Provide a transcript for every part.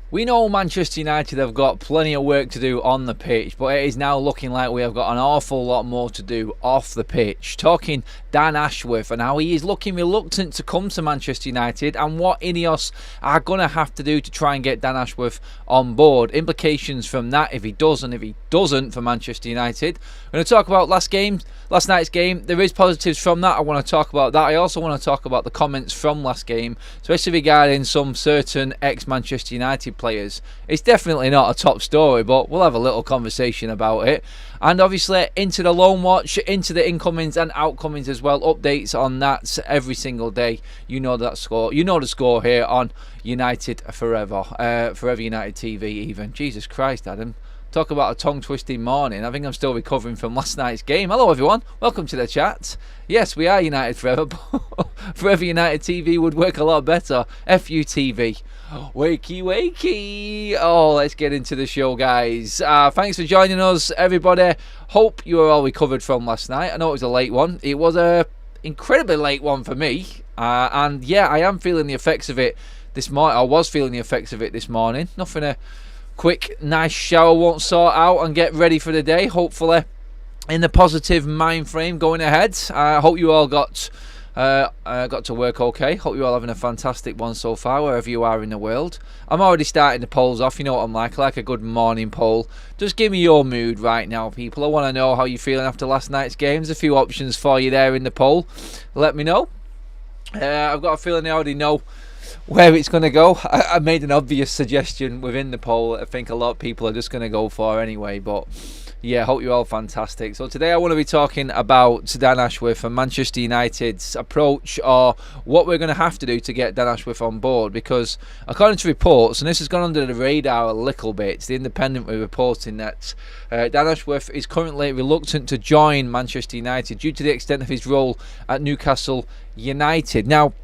We know Manchester United have got plenty of work to do on the pitch, but it is now looking like we have got an awful lot more to do off the pitch. Talking Dan Ashworth and how he is looking reluctant to come to Manchester United and what Ineos are going to have to do to try and get Dan Ashworth on board. Implications from that if he does and if he doesn't for Manchester United. We're going to talk about last night's game. There is positives from that. I want to talk about that. I also want to talk about the comments from last game, especially regarding some certain ex-Manchester United players. It's definitely not a top story, but we'll have a little conversation about it. And obviously into the loan watch, into the incomings and outcomings as well. Updates on that every single day. You know that score. You know the score here on United Forever. Forever United TV even. Jesus Christ, Adam. Talk about a tongue-twisting morning. I think I'm still recovering from last night's game. Hello, everyone. Welcome to the chat. Yes, we are United Forever, but Forever United TV would work a lot better. FUTV. Wakey, wakey. Oh, let's get into the show, guys. Thanks for joining us, everybody. Hope you were all recovered from last night. I know it was a late one. It was a incredibly late one for me. And yeah, I am feeling the effects of it this morning. I was feeling the effects of it this morning. Nothing a quick, nice shower won't sort out and get ready for the day. Hopefully in the positive mind frame going ahead. I hope you all got to work okay. Hope you're all having a fantastic one so far, wherever you are in the world. I'm already starting the polls off. You know what I'm like. I like a good morning poll. Just give me your mood right now, people. I want to know how you're feeling after last night's game. There's a few options for you there in the poll. Let me know. I've got a feeling I already know where it's going to go. I made an obvious suggestion within the poll. I think a lot of people are just going to go for anyway, but yeah, hope you're all fantastic. So today I want to be talking about Dan Ashworth and Manchester United's approach, or what we're going to have to do to get Dan Ashworth on board, because according to reports, and this has gone under the radar a little bit, The Independent were reporting that Dan Ashworth is currently reluctant to join Manchester United due to the extent of his role at Newcastle United. Now,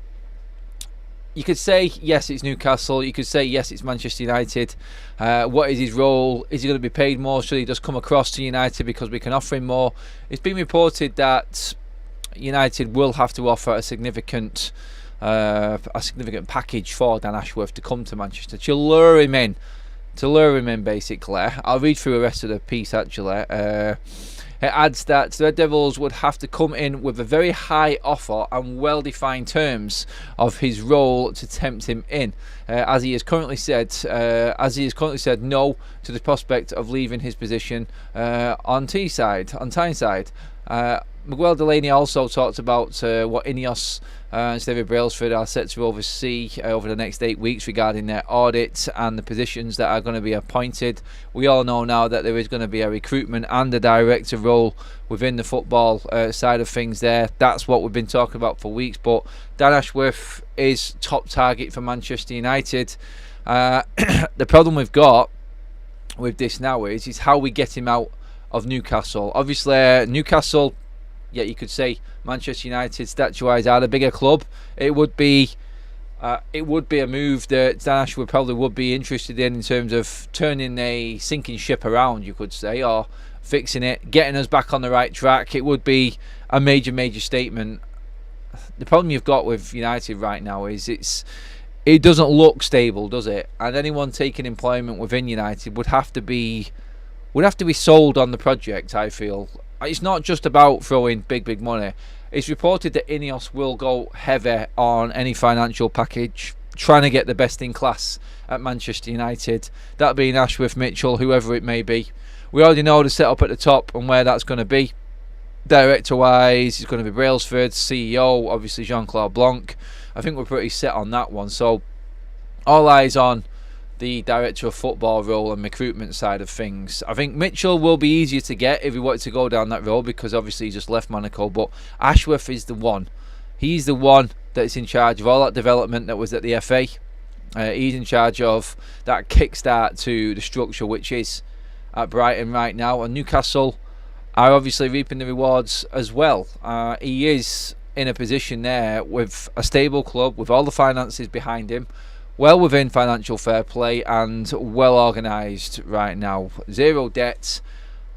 you could say, yes, it's Newcastle. You could say, yes, it's Manchester United. What is his role? Is he going to be paid more? Should he just come across to United because we can offer him more? It's been reported that United will have to offer a significant package for Dan Ashworth to come to Manchester, to lure him in, basically. I'll read through the rest of the piece, actually. It adds that the Red Devils would have to come in with a very high offer and well-defined terms of his role to tempt him in, as he has currently said no to the prospect of leaving his position on Tyneside. Miguel Delaney also talked about what Ineos and David Brailsford are set to oversee over the next 8 weeks regarding their audit and the positions that are going to be appointed. We all know now that there is going to be a recruitment and a director role within the football side of things there. That's what we've been talking about for weeks, but Dan Ashworth is top target for Manchester United. The problem we've got with this now is how we get him out of Newcastle. Obviously, Newcastle, yeah, you could say Manchester United, statue-wise, are the bigger club. It would be a move that Dan Ashworth probably would be interested in terms of turning a sinking ship around, you could say, or fixing it, getting us back on the right track. It would be a major statement. The problem you've got with United right now is it doesn't look stable, does it? And anyone taking employment within United would have to be sold on the project, I feel. It's not just about throwing big money. It's reported that Ineos will go heavy on any financial package, trying to get the best in class at Manchester United. That being Ashworth, Mitchell, whoever it may be. We already know the setup at the top and where that's going to be. Director-wise, it's going to be Brailsford, CEO, obviously Jean-Claude Blanc. I think we're pretty set on that one. So, all eyes on the director of football role and recruitment side of things. I think Mitchell will be easier to get if he wanted to go down that road, because obviously he just left Monaco, but Ashworth is the one. He's the one that's in charge of all that development that was at the FA. He's in charge of that kickstart to the structure which is at Brighton right now, and Newcastle are obviously reaping the rewards as well. He is in a position there with a stable club, with all the finances behind him, well within financial fair play and well organised right now. Zero debts,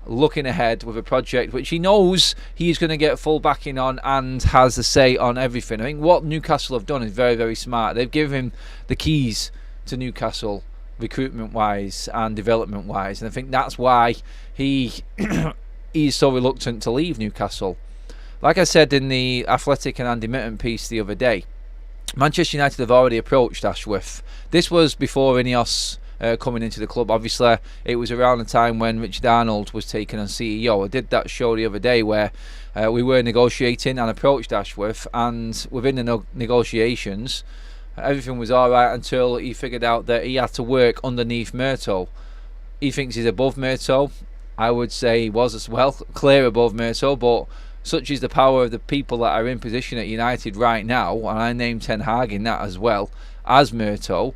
looking ahead with a project which he knows he's going to get full backing on and has a say on everything. I think what Newcastle have done is very smart. They've given him the keys to Newcastle recruitment wise and development wise, and I think that's why he's so reluctant to leave Newcastle. Like I said in the Athletic and Andy Mitten piece the other day, Manchester United have already approached Ashworth. This was before Ineos coming into the club. Obviously, it was around the time when Richard Arnold was taken on CEO. I did that show the other day where we were negotiating and approached Ashworth, and within the negotiations, everything was alright until he figured out that he had to work underneath Murto. He thinks he's above Murto. I would say he was as well, clear above Murto, but such is the power of the people that are in position at United right now, and I named Ten Hag in that as well as Murto,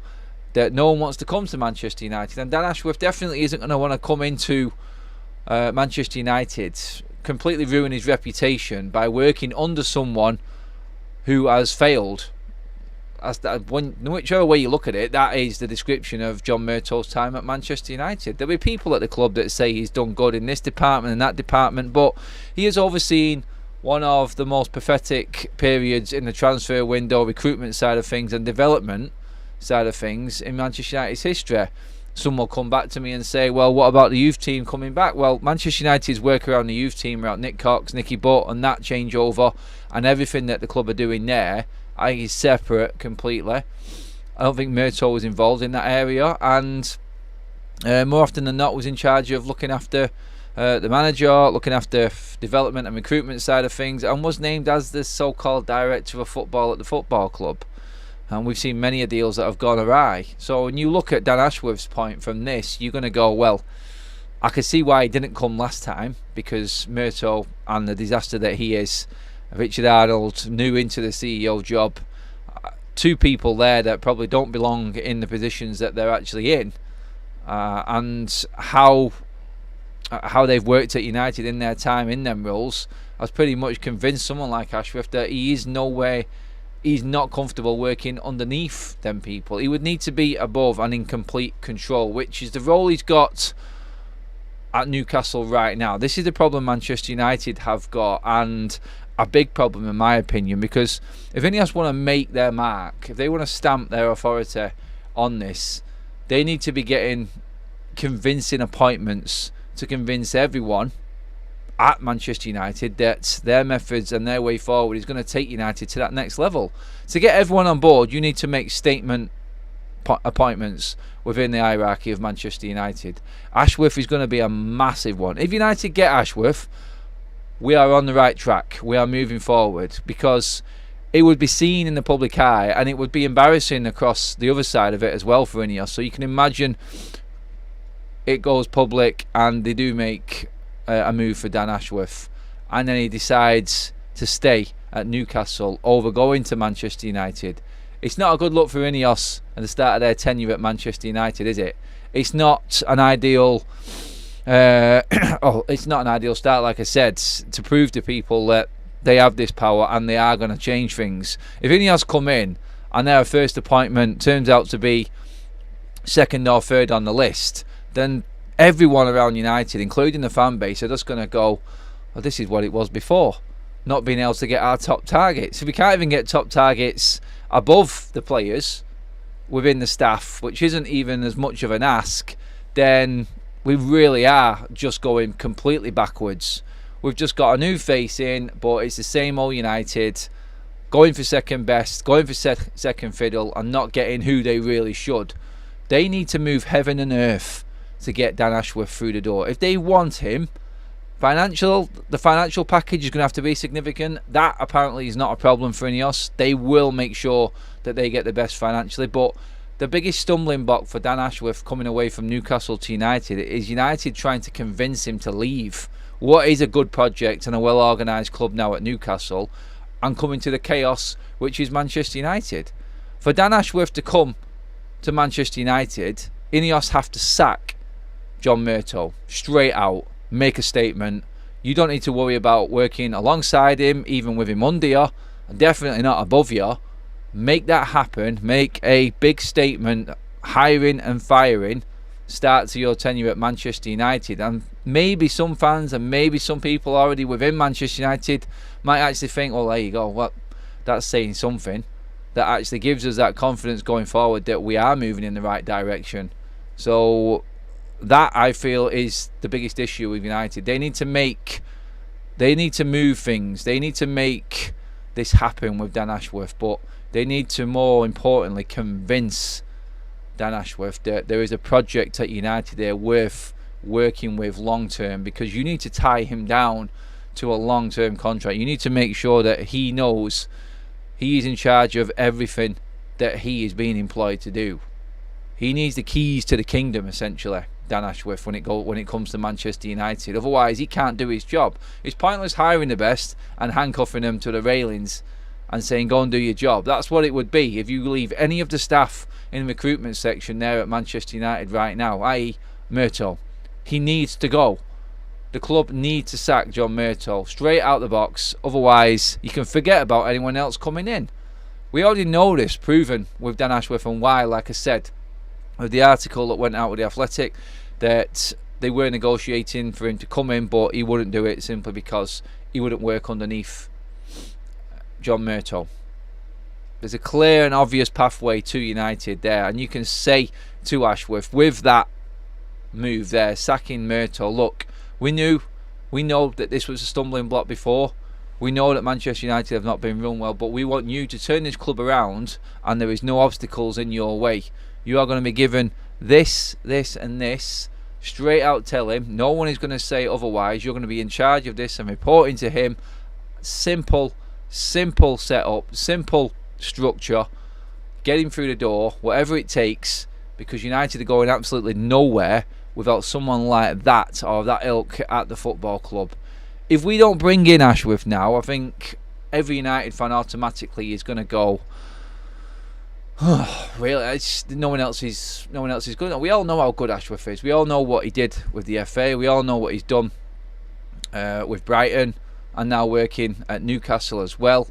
that no one wants to come to Manchester United. And Dan Ashworth definitely isn't going to want to come into Manchester United, completely ruin his reputation by working under someone who has failed. Whichever way you look at it, that is the description of John Murto's time at Manchester United. There'll be people at the club that say he's done good in this department and that department, but he has overseen one of the most pathetic periods in the transfer window, recruitment side of things and development side of things in Manchester United's history. Some will come back to me and say, well, what about the youth team coming back? Well, Manchester United's work around the youth team, around Nick Cox, Nicky Butt and that changeover and everything that the club are doing there, I think is separate completely. I don't think Murto was involved in that area, and more often than not was in charge of looking after the manager, looking after development and recruitment side of things, and was named as the so-called director of football at the football club. And we've seen many of deals that have gone awry. So when you look at Dan Ashworth's point from this, you're going to go, well, I can see why he didn't come last time, because Murto and the disaster that he is, Richard Arnold, new into the CEO job, two people there that probably don't belong in the positions that they're actually in, and how they've worked at United in their time in them roles has pretty much convinced someone like Ashworth that he's not comfortable working underneath them people. He would need to be above and in complete control, which is the role he's got at Newcastle right now. This is the problem Manchester United have got, and a big problem in my opinion, because if Ineos want to make their mark, if they want to stamp their authority on this, they need to be getting convincing appointments to convince everyone at Manchester United that their methods and their way forward is going to take United to that next level. To get everyone on board, you need to make statement appointments within the hierarchy of Manchester United. Ashworth is going to be a massive one. If United get Ashworth, we are on the right track. We are moving forward, because it would be seen in the public eye, and it would be embarrassing across the other side of it as well for Ineos. So you can imagine it goes public and they do make a move for Dan Ashworth, and then he decides to stay at Newcastle over going to Manchester United. It's not a good look for Ineos at the start of their tenure at Manchester United, is it? It's not an ideal it's not an ideal start, like I said, to prove to people that they have this power and they are going to change things. If Ineos come in and their first appointment turns out to be second or third on the list, then everyone around United, including the fan base, are just going to go, well, this is what it was before, not being able to get our top targets. If we can't even get top targets above the players within the staff, which isn't even as much of an ask, then we really are just going completely backwards. We've just got a new face in, but it's the same old United, going for second best, going for second fiddle, and not getting who they really should. They need to move heaven and earth to get Dan Ashworth through the door. If they want him, the financial package is going to have to be significant. That apparently is not a problem for Ineos. They will make sure that they get the best financially, but the biggest stumbling block for Dan Ashworth coming away from Newcastle to United is United trying to convince him to leave what is a good project and a well-organised club now at Newcastle, and coming to the chaos which is Manchester United. For Dan Ashworth to come to Manchester United, Ineos have to sack John Murto straight out, make a statement. You don't need to worry about working alongside him, even with him under you, definitely not above you. Make that happen. Make a big statement, hiring and firing, start to your tenure at Manchester United. And maybe some fans and maybe some people already within Manchester United might actually think, well, there you go, well, that's saying something that actually gives us that confidence going forward that we are moving in the right direction. So that, I feel, is the biggest issue with United. They need to move things. They need to make this happen with Dan Ashworth, but they need to, more importantly, convince Dan Ashworth that there is a project at United there worth working with long term, because you need to tie him down to a long term contract. You need to make sure that he knows he is in charge of everything that he is being employed to do. He needs the keys to the kingdom, essentially, Dan Ashworth, when it comes to Manchester United. Otherwise, he can't do his job. It's pointless hiring the best and handcuffing them to the railings and saying, go and do your job. That's what it would be if you leave any of the staff in the recruitment section there at Manchester United right now, i.e. Murto. He needs to go. The club needs to sack John Murto straight out the box. Otherwise, you can forget about anyone else coming in. We already know this, proven with Dan Ashworth, and why, like I said, with the article that went out with The Athletic, that they were negotiating for him to come in, but he wouldn't do it simply because he wouldn't work underneath John Murto. There's a clear and obvious pathway to United there, and you can say to Ashworth, with that move there, sacking Murto, look, we know that this was a stumbling block before. We know that Manchester United have not been run well, but we want you to turn this club around, and there is no obstacles in your way. You are going to be given this, this and this. Straight out tell him. No one is going to say otherwise. You're going to be in charge of this and reporting to him. Simple setup, simple structure. Get him through the door, whatever it takes, because United are going absolutely nowhere without someone like that or that ilk at the football club. If we don't bring in Ashworth now, I think every United fan automatically is going to go, oh, really? No one else is good. We all know how good Ashworth is. We all know what he did with the FA. We all know what he's done with Brighton, and now working at Newcastle as well.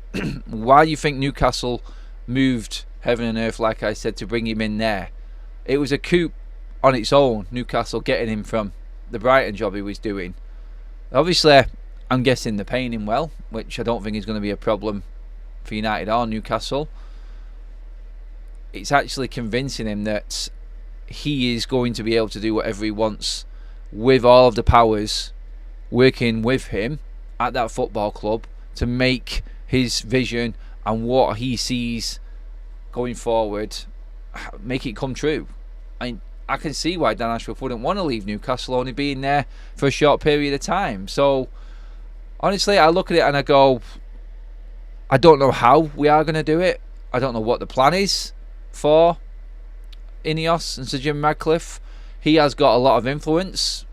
Why do you think Newcastle moved heaven and earth, like I said, to bring him in there? It was a coup on its own, Newcastle getting him from the Brighton job he was doing. Obviously, I'm guessing they're paying him well, which I don't think is going to be a problem for United or Newcastle. It's actually convincing him that he is going to be able to do whatever he wants with all of the powers working with him at that football club to make his vision and what he sees going forward, make it come true. I can see why Dan Ashworth wouldn't want to leave Newcastle, only being there for a short period of time. So honestly, I look at it and I go, I don't know how we are going to do it. I don't know what the plan is for Ineos and Sir Jim Radcliffe. He has got a lot of influence.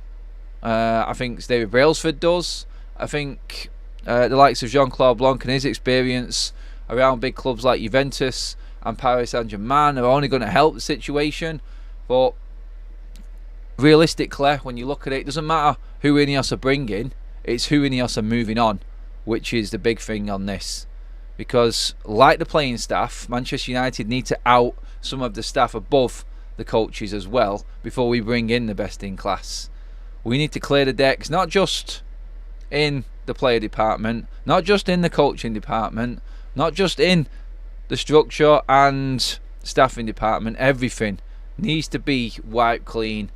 I think David Brailsford does. I think the likes of Jean-Claude Blanc and his experience around big clubs like Juventus and Paris Saint-Germain are only going to help the situation. But realistically, when you look at it, it doesn't matter who Ineos are bringing, it's who Ineos are moving on, which is the big thing on this. Because like the playing staff, Manchester United need to out some of the staff above the coaches as well before we bring in the best in class. We need to clear the decks, not just in the player department, not just in the coaching department, not just in the structure and staffing department. Everything needs to be wiped clean.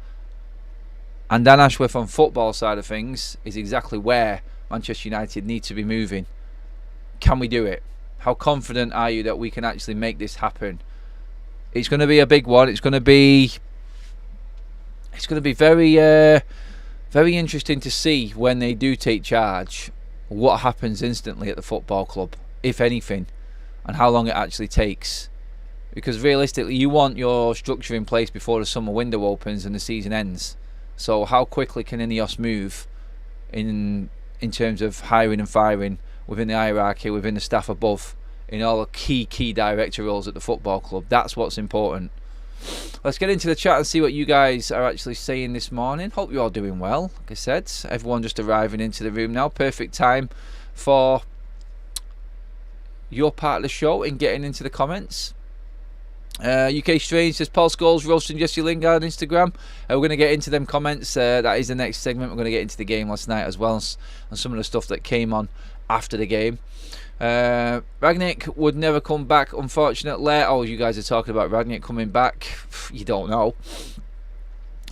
And Dan Ashworth on football side of things is exactly where Manchester United need to be moving. Can we do it? How confident are you that we can actually make this happen? It's going to be a big one. It's going to be very interesting to see when they do take charge what happens instantly at the football club, if anything, and how long it actually takes. Because realistically, you want your structure in place before the summer window opens and the season ends. So how quickly can Ineos move in terms of hiring and firing within the hierarchy, within the staff above, in all the key director roles at the football club? That's what's important. Let's get into the chat and see what you guys are actually saying this morning. Hope you're all doing well. Like I said, everyone just arriving into the room now. Perfect time for your part of the show in getting into the comments. UK Strange says Paul Scholes roasting Jesse Lingard on Instagram. We're going to get into them comments. That is the next segment. We're going to get into the game last night as well, and some of the stuff that came on after the game. Rangnick would never come back, unfortunately. Oh, you guys are talking about Rangnick coming back. You don't know.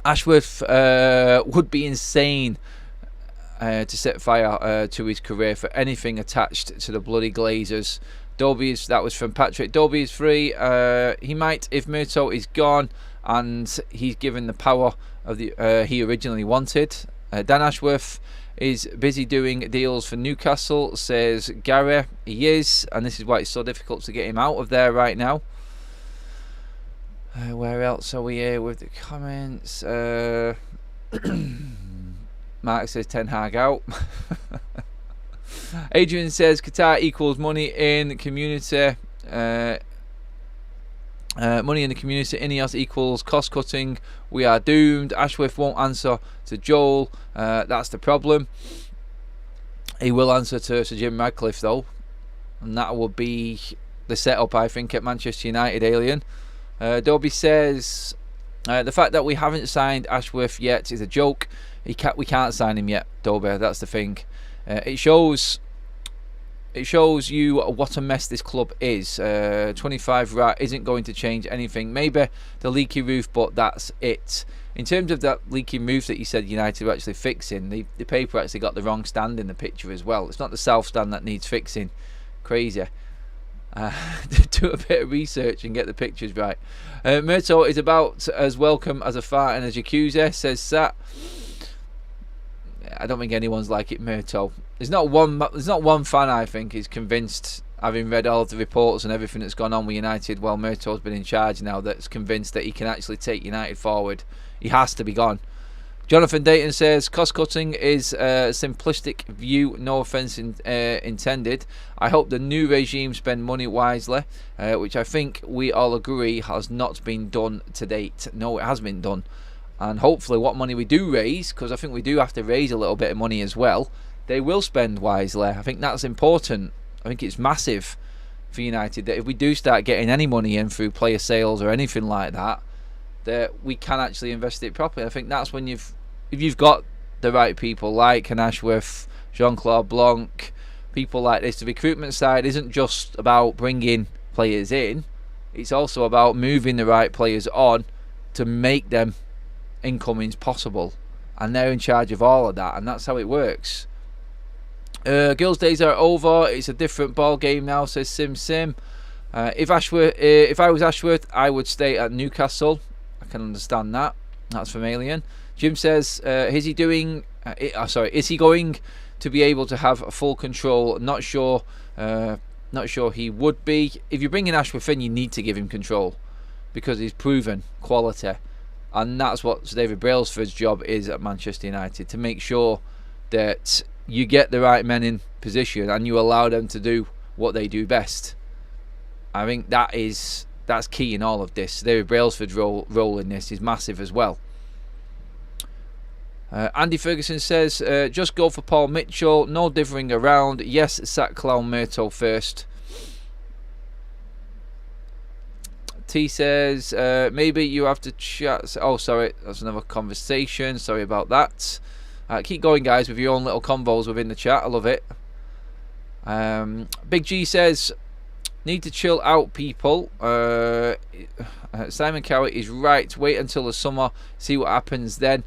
Ashworth would be insane to set fire to his career for anything attached to the bloody Glazers. That was from Patrick. Dobie is free. He might if Murto is gone and he's given the power of the he originally wanted. Dan Ashworth is busy doing deals for Newcastle, says Gary. He is, and this is why it's so difficult to get him out of there right now. Where else are we here with the comments? Mark says Ten Hag out. Adrian says Qatar equals money in the community. Money in the community. Ineos equals cost cutting. We are doomed. Ashworth won't answer to Joel. That's the problem. He will answer to Sir Jim Radcliffe though, and that will be the setup, I think, at Manchester United. Alien. Dobie says the fact that we haven't signed Ashworth yet is a joke. We can't sign him yet, Dobie. That's the thing. It shows you what a mess this club is. 25 rat isn't going to change anything. Maybe the leaky roof, but that's it. In terms of that leaky roof that you said United were actually fixing, the paper actually got the wrong stand in the picture as well. It's not the south stand that needs fixing. Crazy. Do a bit of research and get the pictures right. Murto is about as welcome as a fart in a jacuzzi, says Sat. I don't think anyone's like it, Murto. There's not one fan I think is convinced, having read all of the reports and everything that's gone on with United while Murto's been in charge now, that's convinced that he can actually take United forward. He has to be gone. Jonathan Dayton says cost cutting is a simplistic view, no offence intended. I hope the new regime spend money wisely, which I think we all agree has not been done to date. No, it has been done. And hopefully what money we do raise, because I think we do have to raise a little bit of money as well, they will spend wisely. I think that's important. I think it's massive for United that if we do start getting any money in through player sales or anything like that, that we can actually invest it properly. I think that's when if you've got the right people like Ashworth, Jean-Claude Blanc, people like this, the recruitment side isn't just about bringing players in, it's also about moving the right players on to make them incomings possible, and they're in charge of all of that, and that's how it works. Girls' days are over. It's a different ball game now, says Sim. If I was Ashworth, I would stay at Newcastle. I can understand that. That's from Alien. Jim says, is he going to be able to have full control? Not sure he would be. If you bring in Ashworth in, you need to give him control because he's proven quality. And that's what David Brailsford's job is at Manchester United, to make sure that you get the right men in position and you allow them to do what they do best. I think that's key in all of this. David Brailsford's role in this is massive as well. Andy Ferguson says, just go for Paul Mitchell, no dithering around. Yes, sack Clown Murto first. T says, maybe you have to chat. Oh, sorry, that's another conversation. Sorry about that. Keep going, guys, with your own little convos within the chat. I love it. Big G says, need to chill out, people. Simon Cowie is right. Wait until the summer. See what happens then.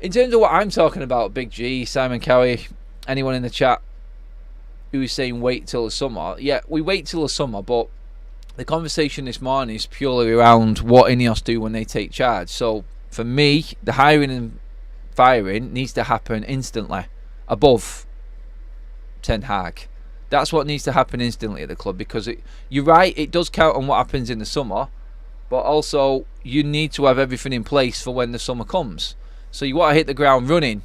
In terms of what I'm talking about, Big G, Simon Cowie, anyone in the chat who's saying wait till the summer. Yeah, we wait till the summer, but the conversation this morning is purely around what Ineos do when they take charge. So, for me, the hiring and firing needs to happen instantly, above Ten Hag. That's what needs to happen instantly at the club, because you're right, it does count on what happens in the summer, but also you need to have everything in place for when the summer comes. So you want to hit the ground running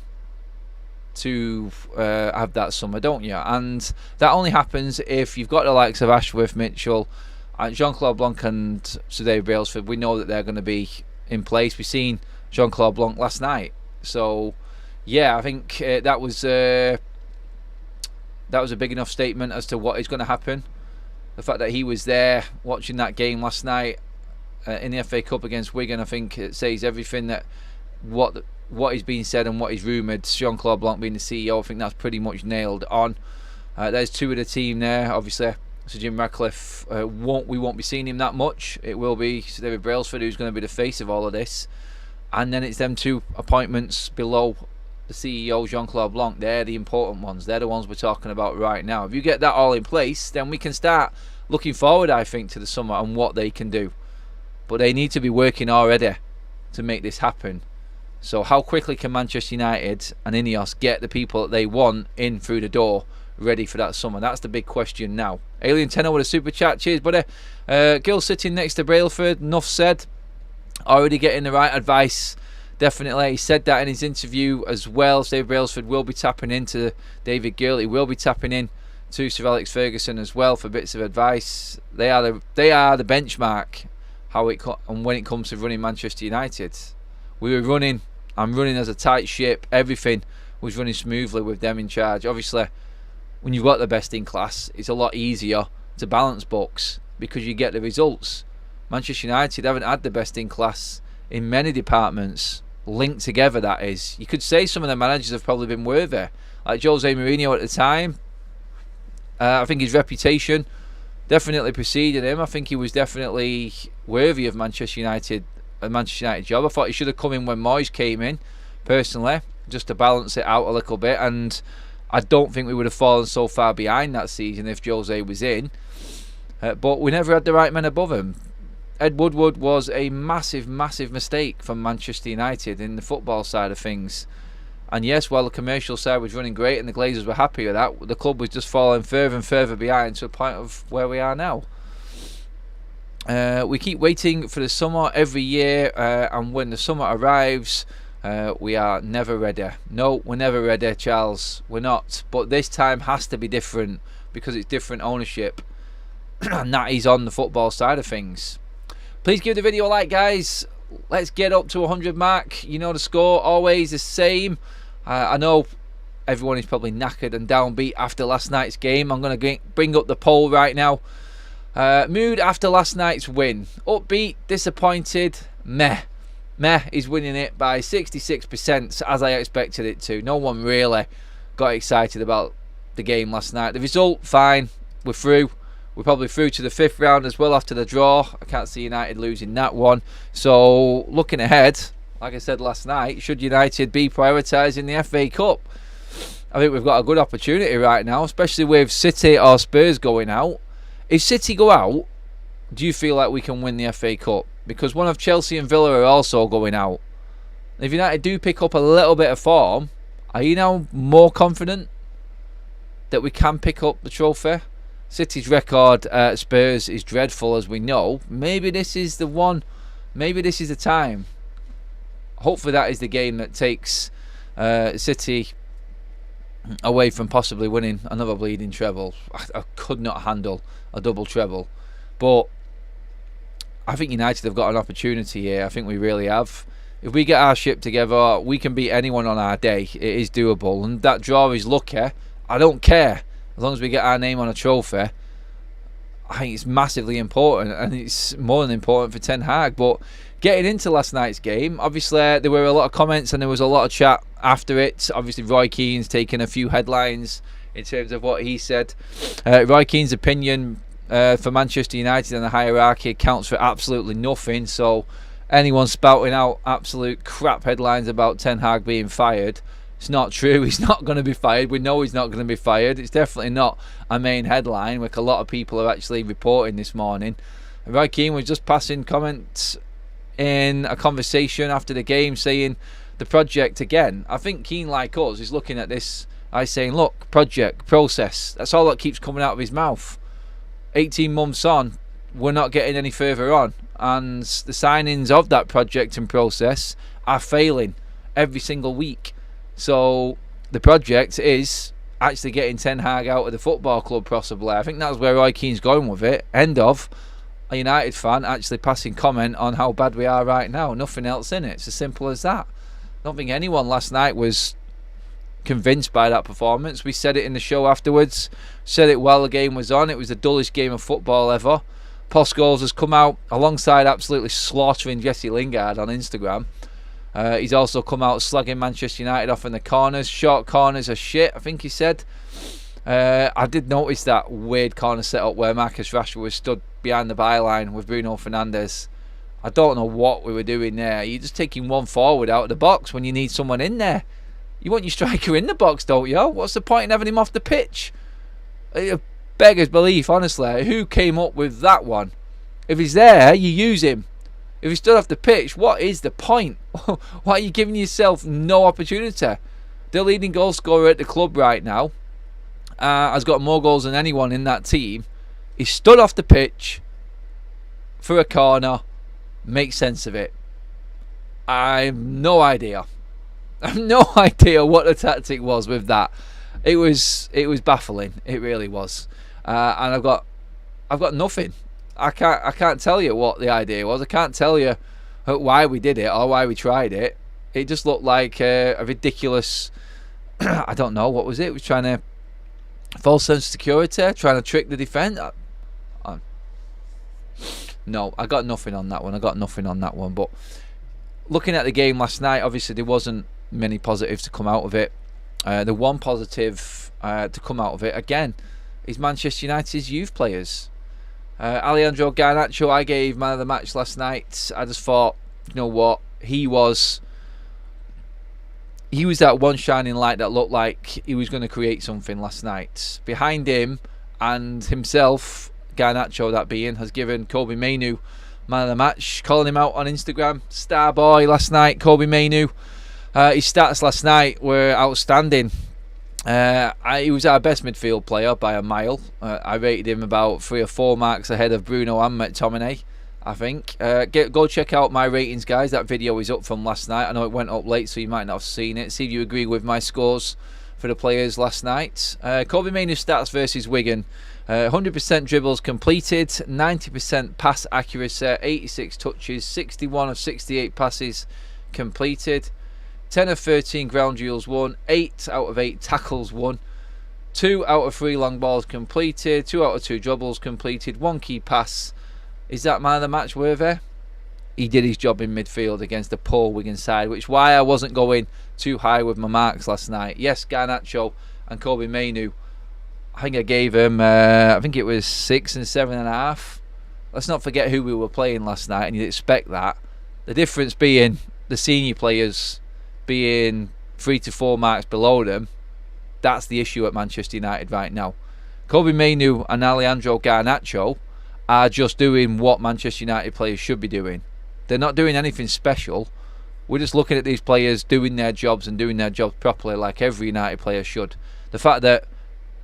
to have that summer, don't you? And that only happens if you've got the likes of Ashworth, Mitchell, Jean-Claude Blanc and Sir David Brailsford. We know that they're going to be in place. We've seen Jean-Claude Blanc last night. So, yeah, I think that was a big enough statement as to what is going to happen. The fact that he was there watching that game last night in the FA Cup against Wigan, I think it says everything that what is being said and what is rumoured. Jean-Claude Blanc being the CEO, I think that's pretty much nailed on. There's two of the team there. Obviously, Sir Jim Radcliffe, we won't be seeing him that much. It will be Sir David Brailsford who's going to be the face of all of this. and then it's them two appointments below the CEO, Jean-Claude Blanc. They're the important ones. They're the ones we're talking about right now. If you get that all in place, then we can start looking forward, I think, to the summer and what they can do. But they need to be working already to make this happen. So how quickly can Manchester United and Ineos get the people that they want in through the door ready for that summer? That's the big question now. Alien Tenor with a super chat. Cheers, buddy. Gill sitting next to Brailsford. Enough said. Already getting the right advice. Definitely. He said that in his interview as well. Dave Brailsford will be tapping into David Gill. He will be tapping in to Sir Alex Ferguson as well for bits of advice. They are the benchmark and when it comes to running Manchester United. I'm running as a tight ship. Everything was running smoothly with them in charge. Obviously, when you've got the best in class, it's a lot easier to balance books because you get the results. Manchester United haven't had the best in class in many departments, linked together, that is. You could say some of the managers have probably been worthy, like Jose Mourinho at the time. I think his reputation definitely preceded him. I think he was definitely worthy of Manchester United job. I thought he should have come in when Moyes came in, personally, just to balance it out a little bit, and I don't think we would have fallen so far behind that season if Jose was in. But we never had the right men above him. Ed Woodward was a massive mistake from Manchester United in the football side of things. And yes, while the commercial side was running great and the Glazers were happy with that, the club was just falling further and further behind to the point of where we are now. We keep waiting for the summer every year, and when the summer arrives, we are never ready. No, we're never ready, Charles. We're not. But this time has to be different because it's different ownership, and that is on the football side of things. Please give the video a like, guys. Let's get up to 100 mark. You know the score, always the same. I know everyone is probably knackered and downbeat after last night's game. I'm going to bring up the poll right now. Mood after last night's win. Upbeat, disappointed, meh. Meh is winning it by 66%, as I expected it to. No one really got excited about the game last night. The result, fine. We're through. We're probably through to the 5th round as well after the draw. I can't see United losing that one. So, looking ahead, like I said last night, should United be prioritising the FA Cup? I think we've got a good opportunity right now, especially with City or Spurs going out. If City go out, do you feel like we can win the FA Cup? Because one of Chelsea and Villa are also going out. If United do pick up a little bit of form, are you now more confident that we can pick up the trophy? City's record at Spurs is dreadful, as we know. Maybe this is the one. Maybe this is the time. Hopefully that is the game that takes City away from possibly winning another bleeding treble. I could not handle a double treble. But I think United have got an opportunity here. I think we really have. If we get our ship together, we can beat anyone on our day. It is doable. And that draw is lucky. I don't care. As long as we get our name on a trophy, I think it's massively important, and it's more than important for Ten Hag. But getting into last night's game, obviously there were a lot of comments and there was a lot of chat after it. Obviously Roy Keane's taken a few headlines in terms of what he said. Roy Keane's opinion for Manchester United and the hierarchy counts for absolutely nothing. So anyone spouting out absolute crap headlines about Ten Hag being fired, it's not true. He's not going to be fired. We know he's not going to be fired. It's definitely not a main headline, like a lot of people are actually reporting this morning. Roy Keane was just passing comments in a conversation after the game saying the project again. I think Keane, like us, is looking at this as saying, look, project, process. That's all that keeps coming out of his mouth. 18 months on, we're not getting any further on. And the signings of that project and process are failing every single week. So the project is actually getting Ten Hag out of the football club, possibly. I think that's where Roy Keane's going with it. End of a United fan actually passing comment on how bad we are right now. Nothing else in it. It's as simple as that. I don't think anyone last night was convinced by that performance. We said it in the show afterwards. Said it while the game was on. It was the dullest game of football ever. Paul Scholes has come out alongside absolutely slaughtering Jesse Lingard on Instagram. He's also come out slagging Manchester United off in the corners. Short corners are shit, I think he said. I did notice that weird corner setup where Marcus Rashford was stood behind the byline with Bruno Fernandes. I don't know what we were doing there. You're just taking one forward out of the box when you need someone in there. You want your striker in the box, don't you? What's the point in having him off the pitch? Beggars belief, honestly. Who came up with that one? If he's there, you use him. If he stood off the pitch, what is the point? Why are you giving yourself no opportunity? The leading goal scorer at the club right now has got more goals than anyone in that team. He stood off the pitch for a corner. Make sense of it. I have no idea. I have no idea what the tactic was with that. It was baffling. It really was. And I've got nothing. I can't tell you what the idea was. I can't tell you why we did it or why we tried it. It just looked like a ridiculous. I don't know, what was it? It was trying to false sense of security, trying to trick the defence. No, I got nothing on that one. But looking at the game last night, obviously there wasn't many positives to come out of it. The one positive to come out of it, again, is Manchester United's youth players. Alejandro Garnacho, I gave man of the match last night. I just thought, you know what, he was that one shining light that looked like he was going to create something last night. Behind him and himself, Garnacho that being, has given Kobbie Mainoo man of the match, calling him out on Instagram. Star boy last night, Kobbie Mainoo. His stats last night were outstanding. He was our best midfield player by a mile. I rated him about 3 or 4 marks ahead of Bruno and McTominay, I think. Go check out my ratings, guys. That video is up from last night. I know it went up late, so you might not have seen it. See if you agree with my scores for the players last night. Kobbie Mainoo stats versus Wigan. 100% dribbles completed, 90% pass accuracy, 86 touches, 61 of 68 passes completed, 10 of 13 ground duels won, 8 out of 8 tackles won, 2 out of 3 long balls completed, 2 out of 2 dribbles completed, 1 key pass. Is that man of the match worthy? He did his job in midfield against the poor Wigan side, which is why I wasn't going too high with my marks last night. Yes, Garnacho and Kobbie Mainoo, I think I gave him, I think it was 6 and 7.5. Let's not forget who we were playing last night, and you'd expect that. The difference being the senior players being 3 to 4 marks below them. That's the issue at Manchester United right now. Kobbie Mainoo and Alejandro Garnacho are just doing what Manchester United players should be doing. They're not doing anything special. We're just looking at these players doing their jobs and doing their jobs properly, like every United player should. The fact that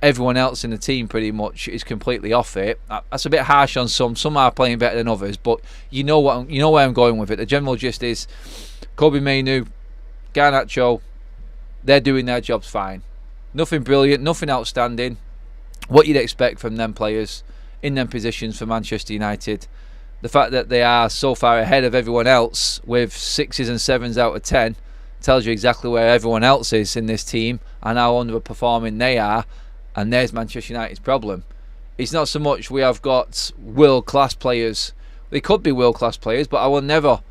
everyone else in the team pretty much is completely off it, that's a bit harsh on some. Some are playing better than others, but you know where I'm going with it. The general gist is Kobbie Mainoo, Garnacho, they're doing their jobs fine. Nothing brilliant, nothing outstanding. What you'd expect from them players in them positions for Manchester United. The fact that they are so far ahead of everyone else with 6s and 7s out of 10 tells you exactly where everyone else is in this team and how underperforming they are. And there's Manchester United's problem. It's not so much we have got world-class players. They could be world-class players, but I will never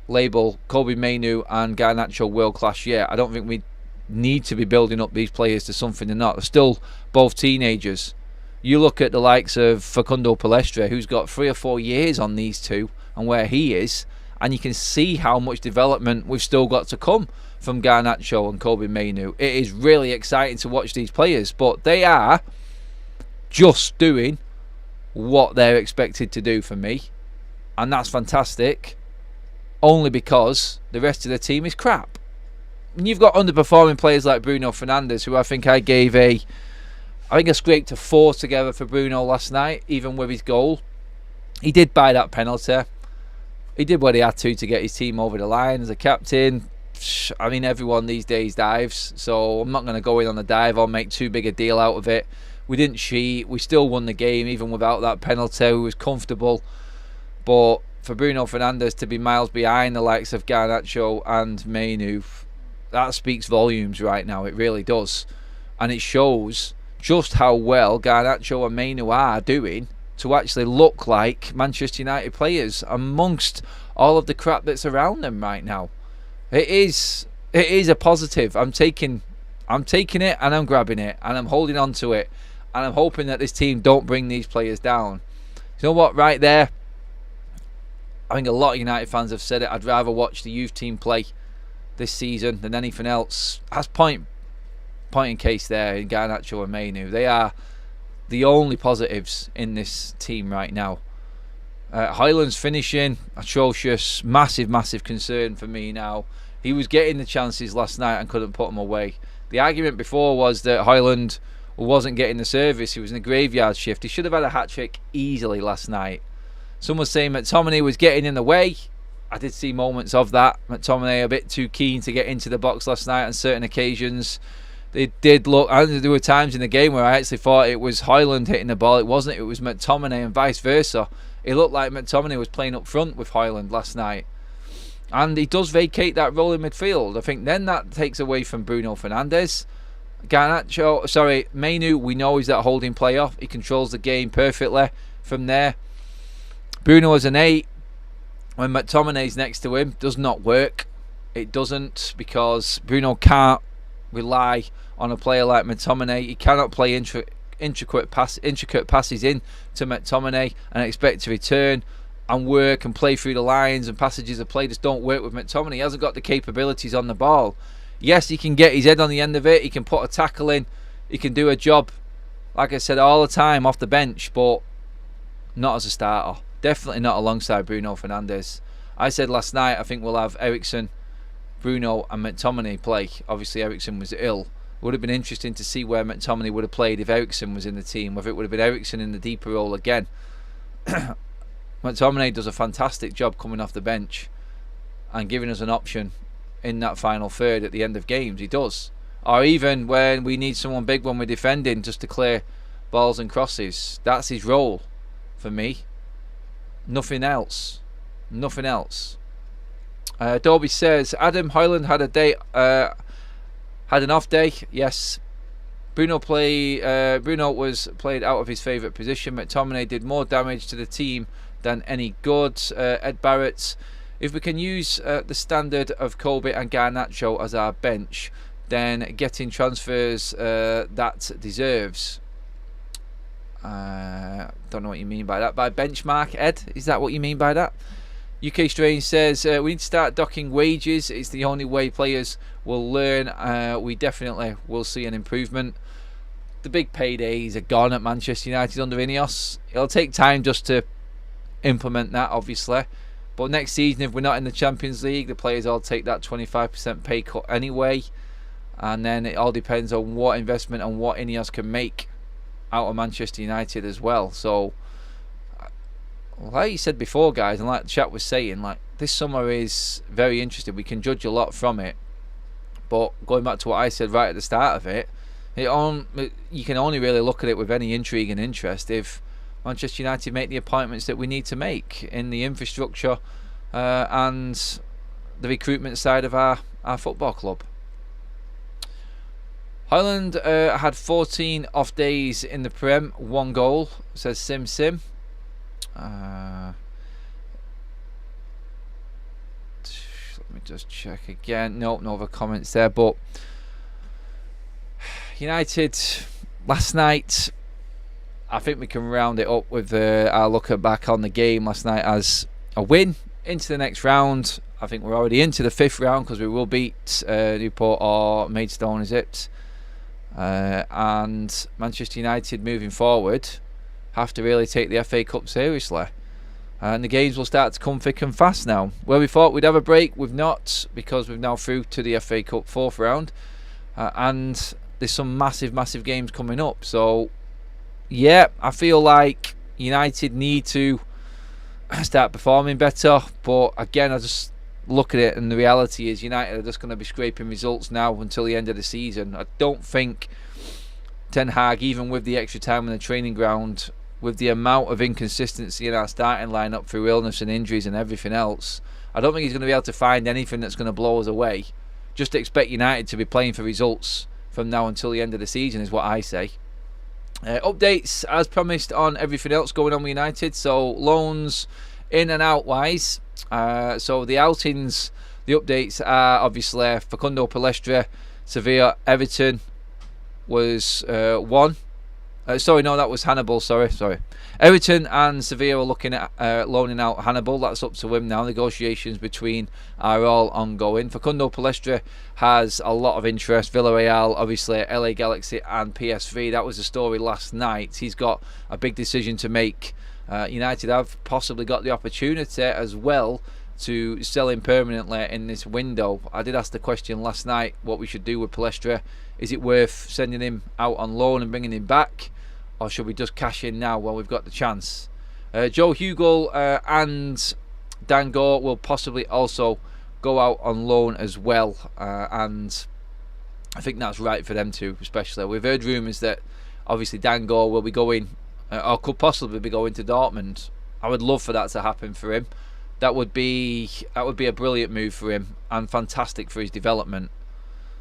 label Kobbie Mainoo and Garnacho world-class yet. I don't think we need to be building up these players to something they're not. They're still both teenagers. You look at the likes of Facundo Palestra, who's got 3 or 4 years on these two and where he is, and you can see how much development we've still got to come from Garnacho and Kobbie Mainoo. It is really exciting to watch these players, but they are just doing what they're expected to do for me, and that's fantastic, only because the rest of the team is crap. And you've got underperforming players like Bruno Fernandes, who I think I scraped a 4 together for Bruno last night, even with his goal. He did buy that penalty. He did what he had to get his team over the line as a captain. I mean, everyone these days dives, so I'm not going to go in on the dive or make too big a deal out of it. We didn't cheat. We still won the game, even without that penalty. We was comfortable. But for Bruno Fernandes to be miles behind the likes of Garnacho and Mainoo, that speaks volumes right now. It really does. And it shows just how well Garnacho and Mainoo are doing to actually look like Manchester United players amongst all of the crap that's around them right now. It is a positive. I'm taking it and I'm grabbing it and I'm holding on to it, and I'm hoping that this team don't bring these players down. You know what, right there, I think a lot of United fans have said it. I'd rather watch the youth team play this season than anything else. That's point in case there in Garnacho and Mainu. They are the only positives in this team right now. Highland's finishing atrocious, massive concern for me now. He was getting the chances last night and couldn't put them away. The argument before was that Highland wasn't getting the service. He was in a graveyard shift. He should have had a hat-trick easily last night. Some were saying McTominay was getting in the way. I did see moments of that. McTominay a bit too keen to get into the box last night on certain occasions. It did look, and there were times in the game where I actually thought it was Highland hitting the ball. It wasn't. It was McTominay and vice versa. It looked like McTominay was playing up front with Highland last night. And he does vacate that role in midfield. I think then that takes away from Bruno Fernandes. Mainu, we know he's that holding player. He controls the game perfectly from there. Bruno as an 8, when McTominay's next to him, does not work. It doesn't, because Bruno can't rely on a player like McTominay. He cannot play intricate passes in to McTominay and expect to return and work and play through the lines, and passages of play just don't work with McTominay. He hasn't got the capabilities on the ball. Yes, he can get his head on the end of it. He can put a tackle in. He can do a job, like I said, all the time off the bench, but not as a starter. Definitely not alongside Bruno Fernandes. I said last night I think we'll have Eriksen, Bruno and McTominay play. Obviously Eriksen was ill. It would have been interesting to see where McTominay would have played if Eriksen was in the team, whether it would have been Eriksen in the deeper role again. McTominay does a fantastic job coming off the bench and giving us an option in that final third at the end of games. He does. Or even when we need someone big when we're defending, just to clear balls and crosses. That's his role for me. Nothing else. Nothing else. Dolby says, Adam, Highland had an off day. Yes. Bruno was played out of his favourite position. McTominay did more damage to the team than any good. Ed Barrett, if we can use the standard of Kobe and Garnacho as our bench, then getting transfers that deserves. Don't know what you mean by that. By benchmark, Ed? Is that what you mean by that? UK Strange says, we need to start docking wages. It's the only way players will learn. We definitely will see an improvement. The big paydays are gone at Manchester United under Ineos. It'll take time just to implement that, obviously. But next season, if we're not in the Champions League, the players all take that 25% pay cut anyway. And then it all depends on what investment and what Ineos can make out of Manchester United as well. So, like you said before, guys, and like the chat was saying, like, this summer is very interesting. We can judge a lot from it. But going back to what I said right at the start of it, you can only really look at it with any intrigue and interest if Manchester United make the appointments that we need to make in the infrastructure and the recruitment side of our football club. Highland had 14 off days in the Prem, 1 goal, says Sim. Let me just check again. No other comments there, but United last night, I think we can round it up with our look back on the game last night as a win into the next round. I think we're already into the 5th round because we will beat Newport or Maidstone, is it? And Manchester United moving forward have to really take the FA Cup seriously. And the games will start to come thick and fast now. Where we thought we'd have a break, we've not, because we've now through to the FA Cup 4th round. And there's some massive games coming up. So, yeah, I feel like United need to start performing better. But again, I just look at it and the reality is United are just going to be scraping results now until the end of the season. I don't think Ten Hag, even with the extra time on the training ground, with the amount of inconsistency in our starting lineup through illness and injuries and everything else, I don't think he's going to be able to find anything that's going to blow us away. Just expect United to be playing for results from now until the end of the season is what I say. Updates as promised on everything else going on with United. So loans in and out wise. So the outings, the updates are obviously Facundo Palestra, Sevilla, Everton was 1. Sorry, no, that was Hannibal. Sorry. Everton and Sevilla are looking at loaning out Hannibal. That's up to him now. Negotiations between are all ongoing. Facundo Palestra has a lot of interest. Villarreal, obviously, LA Galaxy and PSV. That was the story last night. He's got a big decision to make. United have possibly got the opportunity as well to sell him permanently in this window. I did ask the question last night what we should do with Palestra. Is it worth sending him out on loan and bringing him back, or should we just cash in now while we've got the chance? Joe Hugill and Dan Gore will possibly also go out on loan as well, and I think that's right for them too. Especially, we've heard rumours that obviously Dan Gore will be going, or could possibly be going to Dortmund. I would love for that to happen for him. That would be a brilliant move for him and fantastic for his development.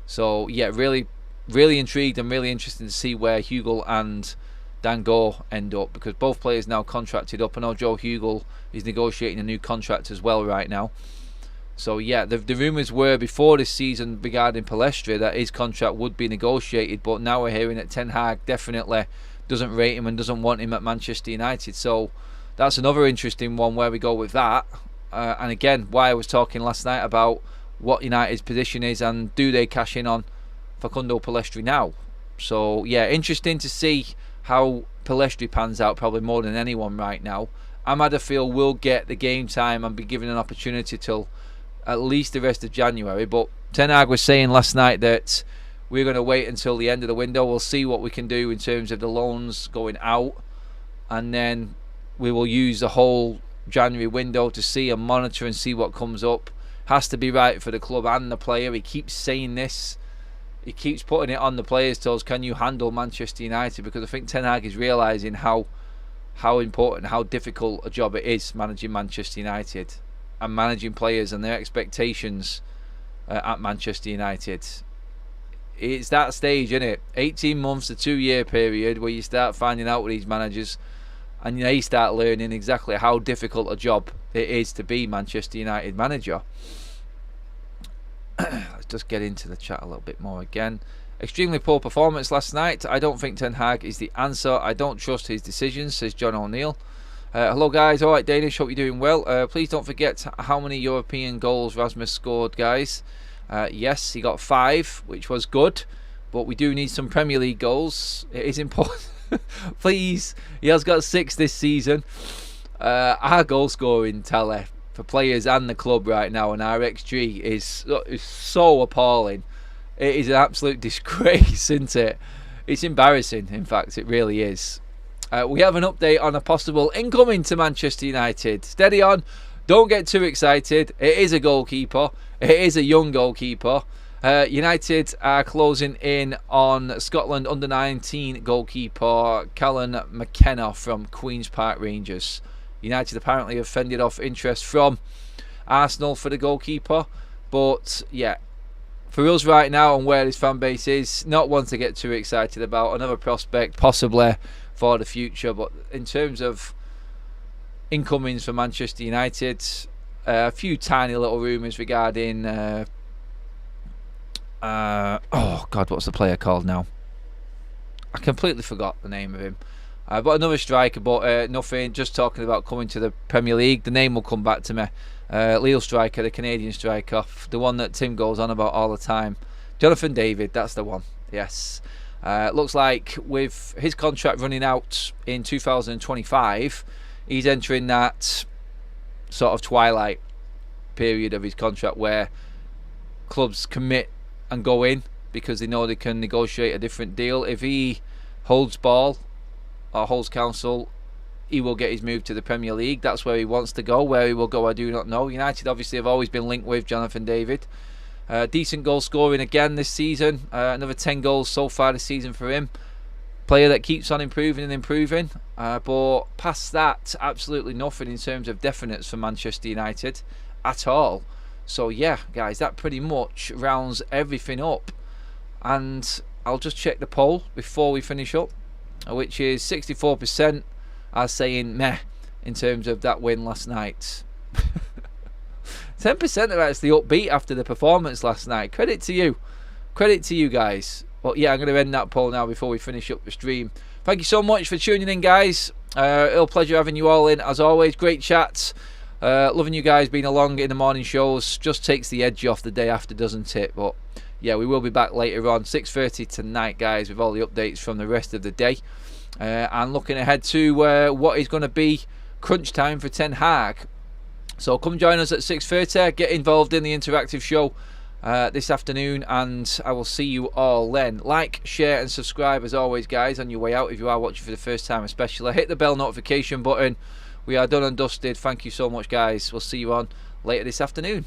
So yeah, really intrigued and really interested to see where Hugill and Dan Gore end up, because both players now contracted up. I know Joe Hugill is negotiating a new contract as well right now. So yeah, the rumours were before this season regarding Palestra that his contract would be negotiated, but now we're hearing that Ten Hag definitely doesn't rate him and doesn't want him at Manchester United. So that's another interesting one where we go with that. And again, why I was talking last night about what United's position is and do they cash in on Facundo Palestra now. So yeah, interesting to see how Palestra pans out, probably more than anyone right now. Amada Field will get the game time and be given an opportunity till at least the rest of January, but Ten Hag was saying last night that we're going to wait until the end of the window. We'll see what we can do in terms of the loans going out, and then we will use the whole January window to see and monitor and see what comes up. Has to be right for the club and the player. He keeps saying this. He keeps putting it on the players' toes. Can you handle Manchester United? Because I think Ten Hag is realising how important, how difficult a job it is managing Manchester United and managing players and their expectations at Manchester United. It's that stage, isn't it? 18 months to 2 year period where you start finding out with these managers, and you start learning exactly how difficult a job it is to be Manchester United manager. Let's just get into the chat a little bit more again. Extremely poor performance last night. I don't think Ten Hag is the answer. I don't trust his decisions, says John O'Neill. Hello guys, alright Danish, hope you're doing well. Please don't forget how many European goals Rasmus scored, guys. Yes, he got 5, which was good, but we do need some Premier League goals. It is important. Please, he has got 6 this season. Our goal scoring tally for players and the club right now, and our XG is so appalling. It is an absolute disgrace, isn't it? It's embarrassing, in fact, it really is. We have an update on a possible incoming to Manchester United. Steady on, don't get too excited. It is a goalkeeper. It is a young goalkeeper. United are closing in on Scotland under-19 goalkeeper Callan McKenna from Queen's Park Rangers. United apparently have fended off interest from Arsenal for the goalkeeper, but yeah, for us right now and where this fan base is, not one to get too excited about. Another prospect possibly for the future, but in terms of incomings for Manchester United, a few tiny little rumours regarding oh god, what's the player called now? I completely forgot the name of him. But another striker, but nothing, just talking about coming to the Premier League. The name will come back to me. Lille striker, the Canadian striker, the one that Tim goes on about all the time. Jonathan David, that's the one, yes. Looks like with his contract running out in 2025, he's entering that sort of twilight period of his contract where clubs commit and go in because they know they can negotiate a different deal. If he holds ball or holds counsel, he will get his move to the Premier League. That's where he wants to go. Where he will go, I do not know. United obviously have always been linked with Jonathan David. Decent goal scoring again this season. Another 10 goals so far this season for him. Player that keeps on improving and improving. But past that, absolutely nothing in terms of definites for Manchester United at all. So yeah, guys, that pretty much rounds everything up. And I'll just check the poll before we finish up, which is 64% are saying meh in terms of that win last night. 10% are actually upbeat after the performance last night. Credit to you. Credit to you guys. But yeah, I'm going to end that poll now before we finish up the stream. thank you so much for tuning in, guys. Real pleasure having you all in, as always. Great chats. Loving you guys being along in the morning shows. Just takes the edge off the day after, doesn't it? But yeah, we will be back later on, 6:30 tonight, guys, with all the updates from the rest of the day. And looking ahead to what is going to be crunch time for Ten Hag. So come join us at 6:30. Get involved in the interactive show this afternoon, and I will see you all then. Like, share and subscribe as always, guys, on your way out if you are watching for the first time especially. Hit the bell notification button. We are done and dusted. Thank you so much, guys. We'll see you on later this afternoon.